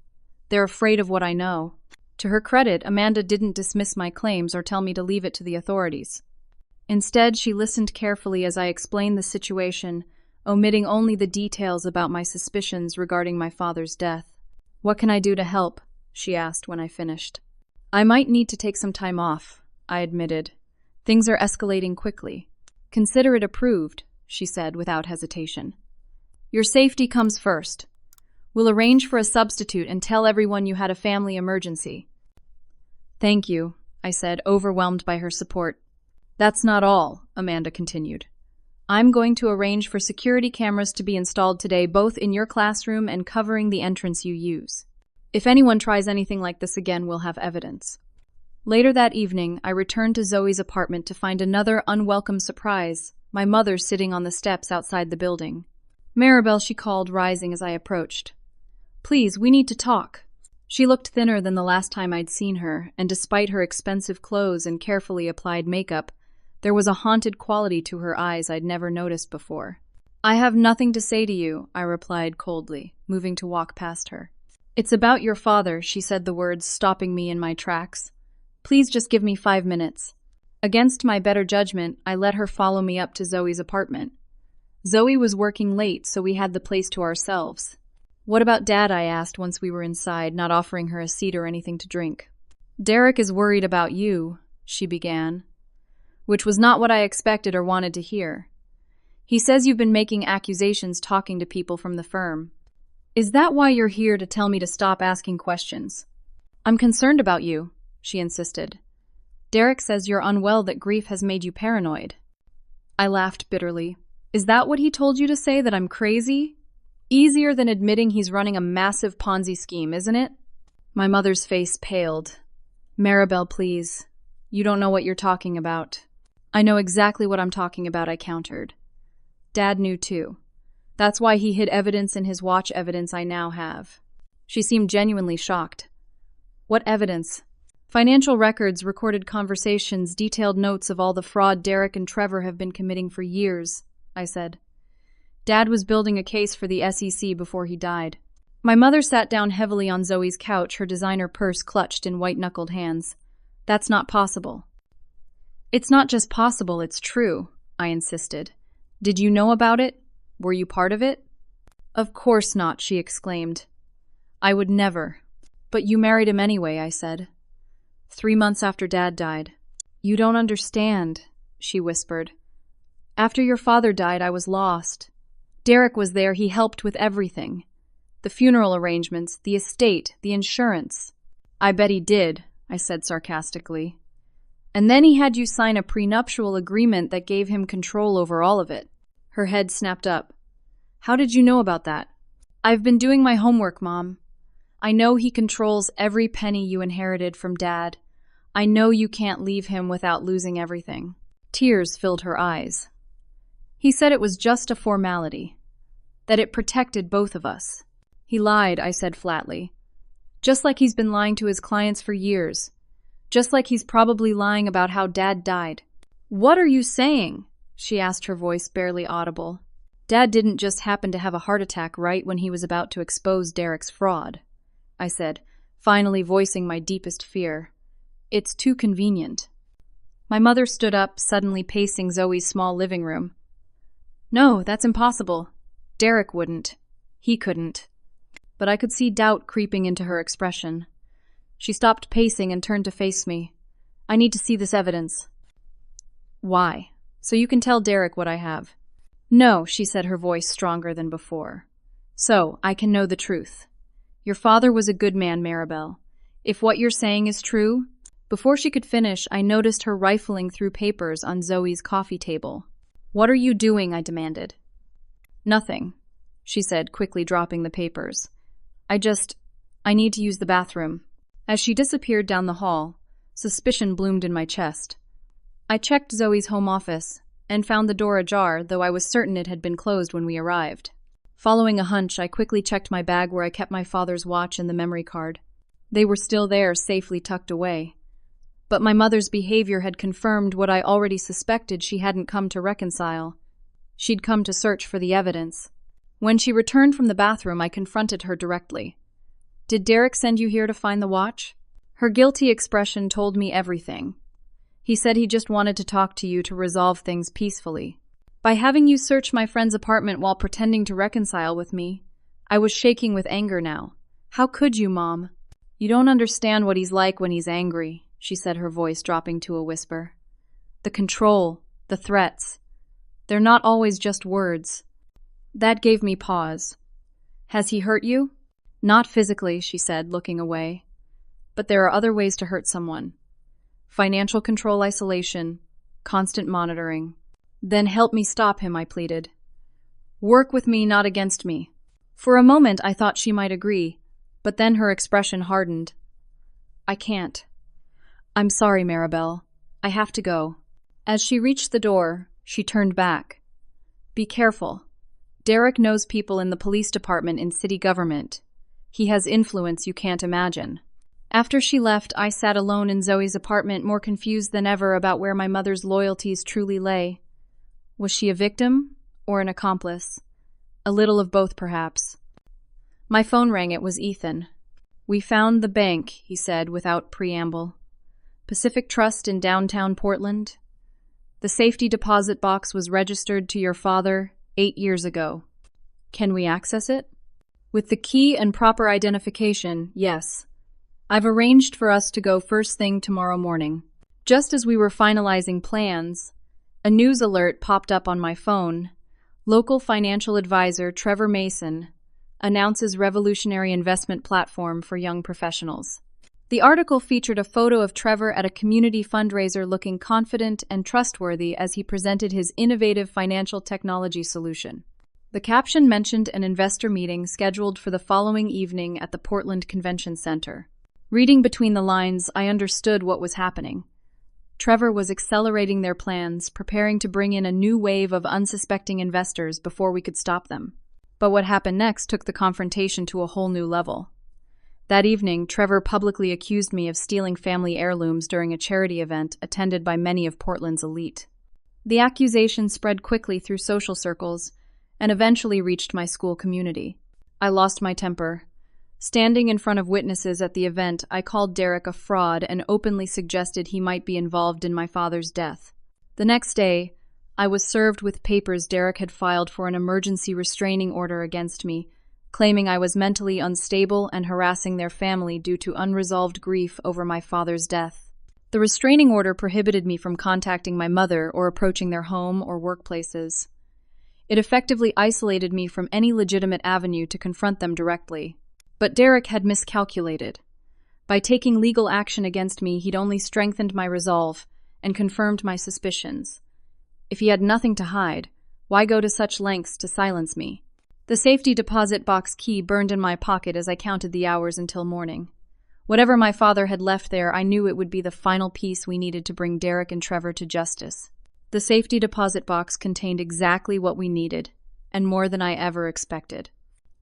They're afraid of what I know." To her credit, Amanda didn't dismiss my claims or tell me to leave it to the authorities. Instead, she listened carefully as I explained the situation, omitting only the details about my suspicions regarding my father's death. "What can I do to help?" she asked when I finished. "I might need to take some time off," I admitted. "Things are escalating quickly." "Consider it approved," she said without hesitation. "Your safety comes first. We'll arrange for a substitute and tell everyone you had a family emergency." "Thank you," I said, overwhelmed by her support. "That's not all," Amanda continued. "I'm going to arrange for security cameras to be installed today, both in your classroom and covering the entrance you use. If anyone tries anything like this again, we'll have evidence." Later that evening, I returned to Zoe's apartment to find another unwelcome surprise, my mother sitting on the steps outside the building. "Maribel," she called, rising as I approached. "Please, we need to talk." She looked thinner than the last time I'd seen her, and despite her expensive clothes and carefully applied makeup, there was a haunted quality to her eyes I'd never noticed before. "I have nothing to say to you," I replied coldly, moving to walk past her. "It's about your father," she said, the words stopping me in my tracks. "Please just give me 5 minutes." Against my better judgment, I let her follow me up to Zoe's apartment. Zoe was working late, so we had the place to ourselves. "What about Dad?" I asked once we were inside, not offering her a seat or anything to drink. "Derek is worried about you," she began, which was not what I expected or wanted to hear. "He says you've been making accusations, talking to people from the firm. Is that why you're here, to tell me to stop asking questions?" "I'm concerned about you," she insisted. "Derek says you're unwell, that grief has made you paranoid." I laughed bitterly. "Is that what he told you to say, that I'm crazy? Easier than admitting he's running a massive Ponzi scheme, isn't it?" My mother's face paled. "Maribel, please. You don't know what you're talking about." "I know exactly what I'm talking about," I countered. "Dad knew too. That's why he hid evidence in his watch, evidence I now have." She seemed genuinely shocked. "What evidence?" "Financial records, recorded conversations, detailed notes of all the fraud Derek and Trevor have been committing for years," I said. "Dad was building a case for the SEC before he died." My mother sat down heavily on Zoe's couch, her designer purse clutched in white-knuckled hands. "That's not possible." "It's not just possible, it's true," I insisted. "Did you know about it? Were you part of it?" "Of course not," she exclaimed. "I would never." "But you married him anyway," I said. 3 months after Dad died." "You don't understand," she whispered. "After your father died, I was lost. Derek was there, he helped with everything. The funeral arrangements, the estate, the insurance." "I bet he did," I said sarcastically. "And then he had you sign a prenuptial agreement that gave him control over all of it." Her head snapped up. "How did you know about that?" "I've been doing my homework, Mom. I know he controls every penny you inherited from Dad. I know you can't leave him without losing everything." Tears filled her eyes. "He said it was just a formality, that it protected both of us." "He lied," I said flatly. "Just like he's been lying to his clients for years. Just like he's probably lying about how Dad died." "What are you saying?" she asked, her voice barely audible. "Dad didn't just happen to have a heart attack right when he was about to expose Derek's fraud," I said, finally voicing my deepest fear. "It's too convenient." My mother stood up, suddenly pacing Zoe's small living room. "No, that's impossible. Derek wouldn't. He couldn't." But I could see doubt creeping into her expression. She stopped pacing and turned to face me. "I need to see this evidence." "Why? So you can tell Derek what I have." "No," she said, her voice stronger than before. "So I can know the truth. Your father was a good man, Maribel. If what you're saying is true. Before she could finish, I noticed her rifling through papers on Zoe's coffee table. What are you doing? I demanded. Nothing, she said, quickly dropping the papers. I need to use the bathroom. As she disappeared down the hall, suspicion bloomed in my chest. I checked Zoe's home office and found the door ajar, though I was certain it had been closed when we arrived. Following a hunch, I quickly checked my bag where I kept my father's watch and the memory card. They were still there, safely tucked away. But my mother's behavior had confirmed what I already suspected. She hadn't come to reconcile. She'd come to search for the evidence. When she returned from the bathroom, I confronted her directly. Did Derek send you here to find the watch? Her guilty expression told me everything. He said he just wanted to talk to you to resolve things peacefully. By having you search my friend's apartment while pretending to reconcile with me, I was shaking with anger now. How could you, Mom? You don't understand what he's like when he's angry, she said, her voice dropping to a whisper. The control, the threats. They're not always just words. That gave me pause. Has he hurt you? Not physically, she said, looking away. But there are other ways to hurt someone. Financial control, isolation, constant monitoring. Then help me stop him, I pleaded. Work with me, not against me. For a moment, I thought she might agree, but then her expression hardened. I can't. I'm sorry, Maribel. I have to go. As she reached the door, she turned back. Be careful. Derek knows people in the police department in city government. He has influence you can't imagine. After she left, I sat alone in Zoe's apartment, more confused than ever about where my mother's loyalties truly lay. Was she a victim or an accomplice? A little of both, perhaps. My phone rang. It was Ethan. We found the bank, he said without preamble. Pacific Trust in downtown Portland. The safety deposit box was registered to your father 8 years ago. Can we access it? With the key and proper identification, yes. I've arranged for us to go first thing tomorrow morning. Just as we were finalizing plans, a news alert popped up on my phone. Local financial advisor Trevor Mason announces revolutionary investment platform for young professionals. The article featured a photo of Trevor at a community fundraiser looking confident and trustworthy as he presented his innovative financial technology solution. The caption mentioned an investor meeting scheduled for the following evening at the Portland Convention Center. Reading between the lines, I understood what was happening. Trevor was accelerating their plans, preparing to bring in a new wave of unsuspecting investors before we could stop them. But what happened next took the confrontation to a whole new level. That evening, Trevor publicly accused me of stealing family heirlooms during a charity event attended by many of Portland's elite. The accusation spread quickly through social circles and eventually reached my school community. I lost my temper. Standing in front of witnesses at the event, I called Derek a fraud and openly suggested he might be involved in my father's death. The next day, I was served with papers Derek had filed for an emergency restraining order against me, claiming I was mentally unstable and harassing their family due to unresolved grief over my father's death. The restraining order prohibited me from contacting my mother or approaching their home or workplaces. It effectively isolated me from any legitimate avenue to confront them directly. But Derek had miscalculated. By taking legal action against me, he'd only strengthened my resolve and confirmed my suspicions. If he had nothing to hide, why go to such lengths to silence me? The safety deposit box key burned in my pocket as I counted the hours until morning. Whatever my father had left there, I knew it would be the final piece we needed to bring Derek and Trevor to justice. The safety deposit box contained exactly what we needed, and more than I ever expected.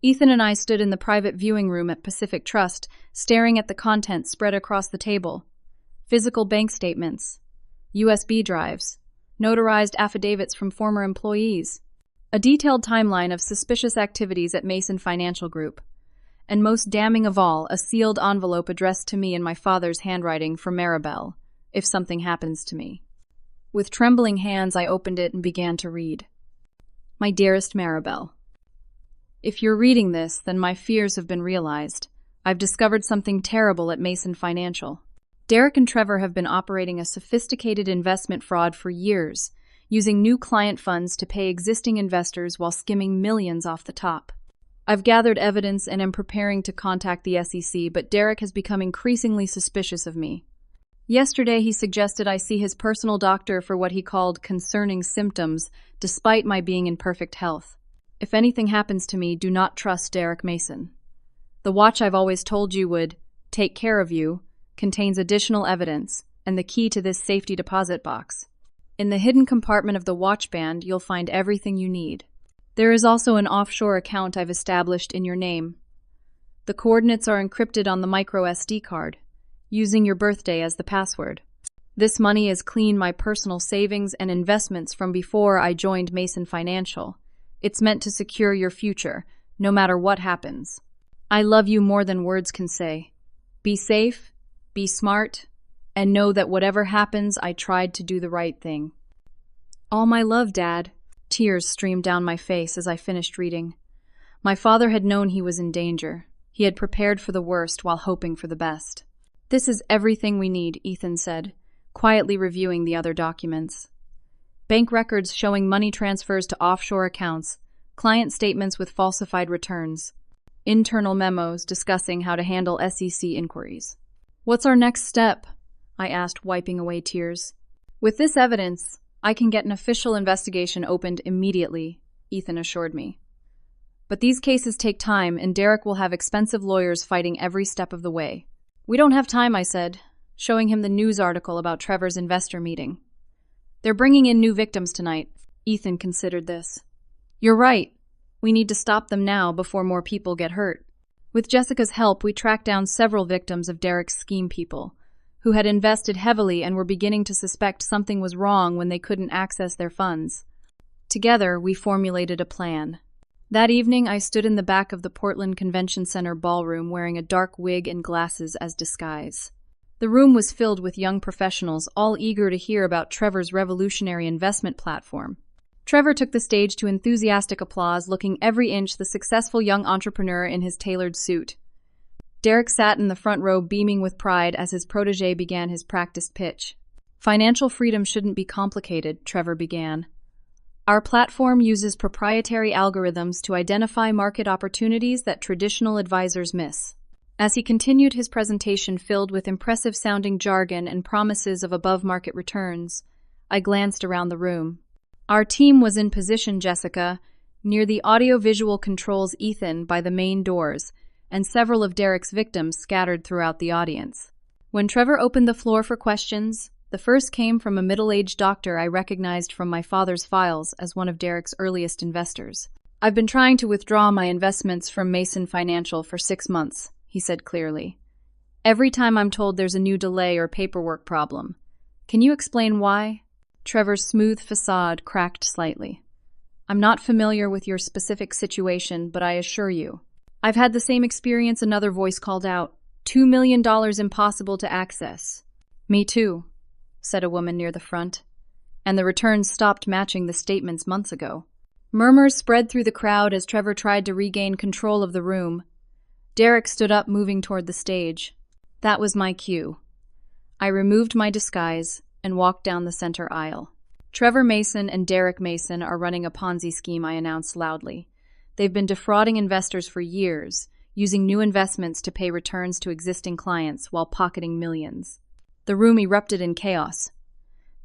Ethan and I stood in the private viewing room at Pacific Trust, staring at the contents spread across the table. Physical bank statements, USB drives, notarized affidavits from former employees, a detailed timeline of suspicious activities at Mason Financial Group, and most damning of all, a sealed envelope addressed to me in my father's handwriting for Maribel, if something happens to me. With trembling hands, I opened it and began to read. My dearest Maribel, if you're reading this, then my fears have been realized. I've discovered something terrible at Mason Financial. Derek and Trevor have been operating a sophisticated investment fraud for years, using new client funds to pay existing investors while skimming millions off the top. I've gathered evidence and am preparing to contact the SEC, but Derek has become increasingly suspicious of me. Yesterday, he suggested I see his personal doctor for what he called concerning symptoms, despite my being in perfect health. If anything happens to me, do not trust Derek Mason. The watch I've always told you would take care of you contains additional evidence and the key to this safety deposit box. In the hidden compartment of the watch band, you'll find everything you need. There is also an offshore account I've established in your name. The coordinates are encrypted on the micro SD card, using your birthday as the password. This money is clean my personal savings and investments from before I joined Mason Financial. It's meant to secure your future, no matter what happens. I love you more than words can say. Be safe, be smart, and know that whatever happens, I tried to do the right thing. All my love, Dad. Tears streamed down my face as I finished reading. My father had known he was in danger. He had prepared for the worst while hoping for the best. This is everything we need, Ethan said, quietly reviewing the other documents. Bank records showing money transfers to offshore accounts, client statements with falsified returns, internal memos discussing how to handle SEC inquiries. What's our next step? I asked, wiping away tears. With this evidence, I can get an official investigation opened immediately, Ethan assured me. But these cases take time, and Derek will have expensive lawyers fighting every step of the way. We don't have time, I said, showing him the news article about Trevor's investor meeting. They're bringing in new victims tonight. Ethan considered this. You're right. We need to stop them now before more people get hurt. With Jessica's help, we tracked down several victims of Derek's scheme people, who had invested heavily and were beginning to suspect something was wrong when they couldn't access their funds. Together, we formulated a plan. That evening, I stood in the back of the Portland Convention Center ballroom wearing a dark wig and glasses as disguise. The room was filled with young professionals, all eager to hear about Trevor's revolutionary investment platform. Trevor took the stage to enthusiastic applause, looking every inch the successful young entrepreneur in his tailored suit. Derek sat in the front row beaming with pride as his protege began his practiced pitch. Financial freedom shouldn't be complicated, Trevor began. Our platform uses proprietary algorithms to identify market opportunities that traditional advisors miss. As he continued his presentation filled with impressive-sounding jargon and promises of above-market returns, I glanced around the room. Our team was in position, Jessica, near the audio-visual controls Ethan by the main doors, and several of Derek's victims scattered throughout the audience. When Trevor opened the floor for questions, the first came from a middle-aged doctor I recognized from my father's files as one of Derek's earliest investors. I've been trying to withdraw my investments from Mason Financial for 6 months, he said clearly. Every time I'm told there's a new delay or paperwork problem. Can you explain why? Trevor's smooth facade cracked slightly. I'm not familiar with your specific situation, but I assure you, I've had the same experience, another voice called out. $2 million impossible to access. Me too, said a woman near the front, and the returns stopped matching the statements months ago. Murmurs spread through the crowd as Trevor tried to regain control of the room. Derek stood up, moving toward the stage. That was my cue. I removed my disguise and walked down the center aisle. Trevor Mason and Derek Mason are running a Ponzi scheme, I announced loudly. They've been defrauding investors for years, using new investments to pay returns to existing clients while pocketing millions. The room erupted in chaos.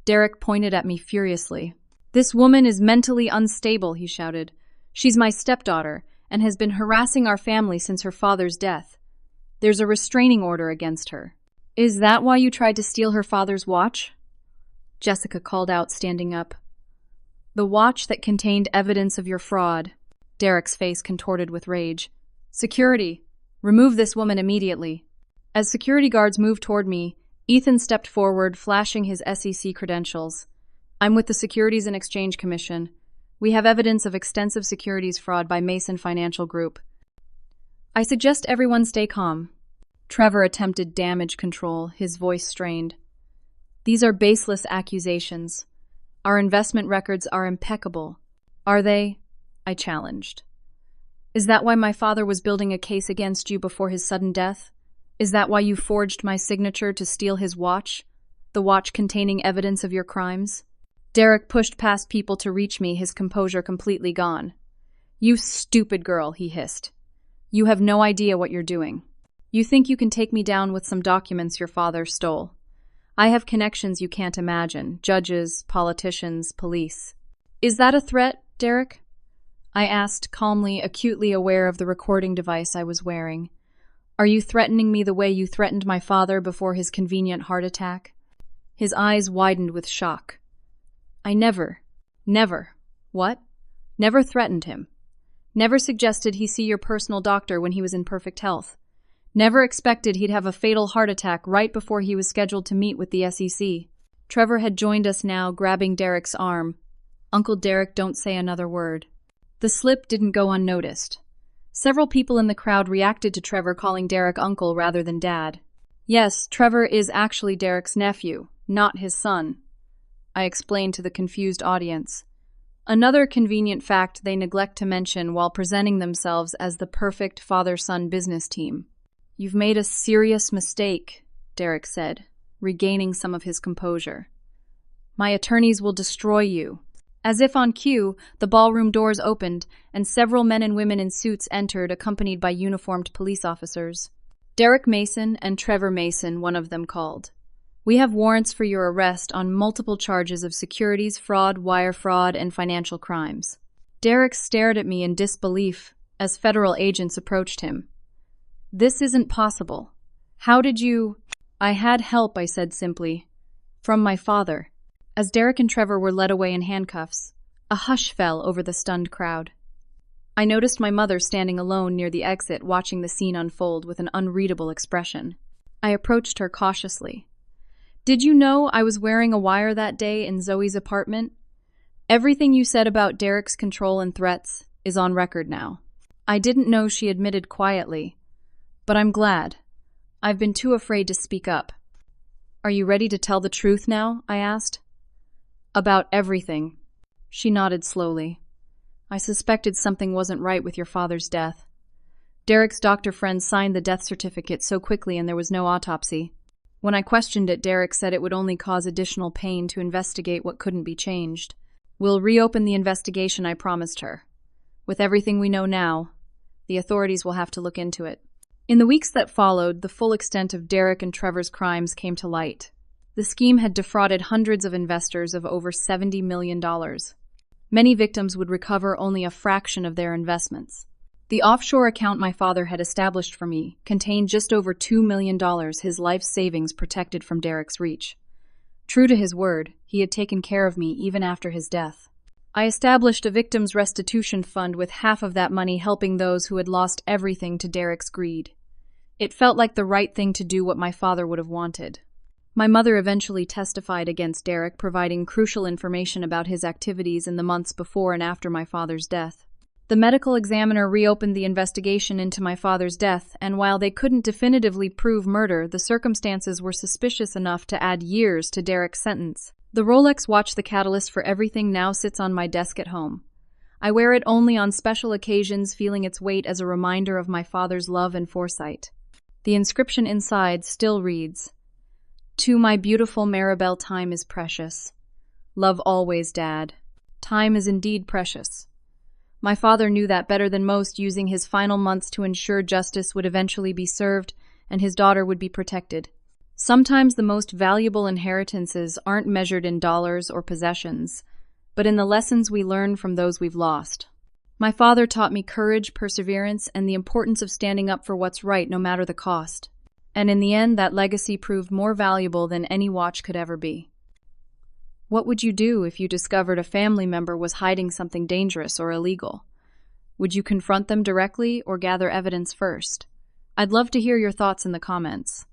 Derek pointed at me furiously. This woman is mentally unstable, he shouted. She's my stepdaughter and has been harassing our family since her father's death. There's a restraining order against her. Is that why you tried to steal her father's watch? Jessica called out, standing up. The watch that contained evidence of your fraud. Derek's face contorted with rage. Security! Remove this woman immediately. As security guards moved toward me, Ethan stepped forward, flashing his SEC credentials. I'm with the Securities and Exchange Commission. We have evidence of extensive securities fraud by Mason Financial Group. I suggest everyone stay calm. Trevor attempted damage control, his voice strained. These are baseless accusations. Our investment records are impeccable. Are they? I challenged. Is that why my father was building a case against you before his sudden death? Is that why you forged my signature to steal his watch? The watch containing evidence of your crimes? Derek pushed past people to reach me, his composure completely gone. "You stupid girl," he hissed. "You have no idea what you're doing. You think you can take me down with some documents your father stole. I have connections you can't imagine, judges, politicians, police." "Is that a threat, Derek?" I asked, calmly, acutely aware of the recording device I was wearing. "Are you threatening me the way you threatened my father before his convenient heart attack?" His eyes widened with shock. "I never. What? Never threatened him. Never suggested he see your personal doctor when he was in perfect health. Never expected he'd have a fatal heart attack right before he was scheduled to meet with the SEC." Trevor had joined us now, grabbing Derek's arm. "Uncle Derek, don't say another word." The slip didn't go unnoticed. Several people in the crowd reacted to Trevor calling Derek uncle rather than dad. "Yes, Trevor is actually Derek's nephew, not his son," I explained to the confused audience. Another convenient fact they neglect to mention while presenting themselves as the perfect father-son business team. "You've made a serious mistake," Derek said, regaining some of his composure. "My attorneys will destroy you." As if on cue, the ballroom doors opened, and several men and women in suits entered, accompanied by uniformed police officers. "Derek Mason and Trevor Mason," one of them called. "We have warrants for your arrest on multiple charges of securities fraud, wire fraud, and financial crimes." Derek stared at me in disbelief as federal agents approached him. "This isn't possible. How did you—" "I had help," I said simply. "From my father." As Derek and Trevor were led away in handcuffs, a hush fell over the stunned crowd. I noticed my mother standing alone near the exit, watching the scene unfold with an unreadable expression. I approached her cautiously. "Did you know I was wearing a wire that day in Zoe's apartment? Everything you said about Derek's control and threats is on record now." I didn't know, she admitted quietly. "But I'm glad. I've been too afraid to speak up." "Are you ready to tell the truth now?" I asked. "About everything." She nodded slowly. "I suspected something wasn't right with your father's death. Derek's doctor friend signed the death certificate so quickly and there was no autopsy. When I questioned it, Derek said it would only cause additional pain to investigate what couldn't be changed. We'll reopen the investigation, I promised her. With everything we know now, the authorities will have to look into it." In the weeks that followed, the full extent of Derek and Trevor's crimes came to light. The scheme had defrauded hundreds of investors of over $70 million. Many victims would recover only a fraction of their investments. The offshore account my father had established for me contained just over $2 million, his life savings protected from Derek's reach. True to his word, he had taken care of me even after his death. I established a victims' restitution fund with half of that money helping those who had lost everything to Derek's greed. It felt like the right thing to do, what my father would have wanted. My mother eventually testified against Derek, providing crucial information about his activities in the months before and after my father's death. The medical examiner reopened the investigation into my father's death, and while they couldn't definitively prove murder, the circumstances were suspicious enough to add years to Derek's sentence. The Rolex watch, the catalyst for everything, now sits on my desk at home. I wear it only on special occasions, feeling its weight as a reminder of my father's love and foresight. The inscription inside still reads, "To my beautiful Maribel, time is precious. Love always, Dad." Time is indeed precious. My father knew that better than most, using his final months to ensure justice would eventually be served and his daughter would be protected. Sometimes the most valuable inheritances aren't measured in dollars or possessions, but in the lessons we learn from those we've lost. My father taught me courage, perseverance, and the importance of standing up for what's right no matter the cost. And in the end, that legacy proved more valuable than any watch could ever be. What would you do if you discovered a family member was hiding something dangerous or illegal? Would you confront them directly or gather evidence first? I'd love to hear your thoughts in the comments.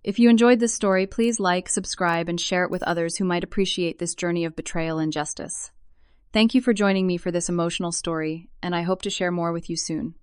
If you enjoyed this story, please like, subscribe, and share it with others who might appreciate this journey of betrayal and justice. Thank you for joining me for this emotional story, and I hope to share more with you soon.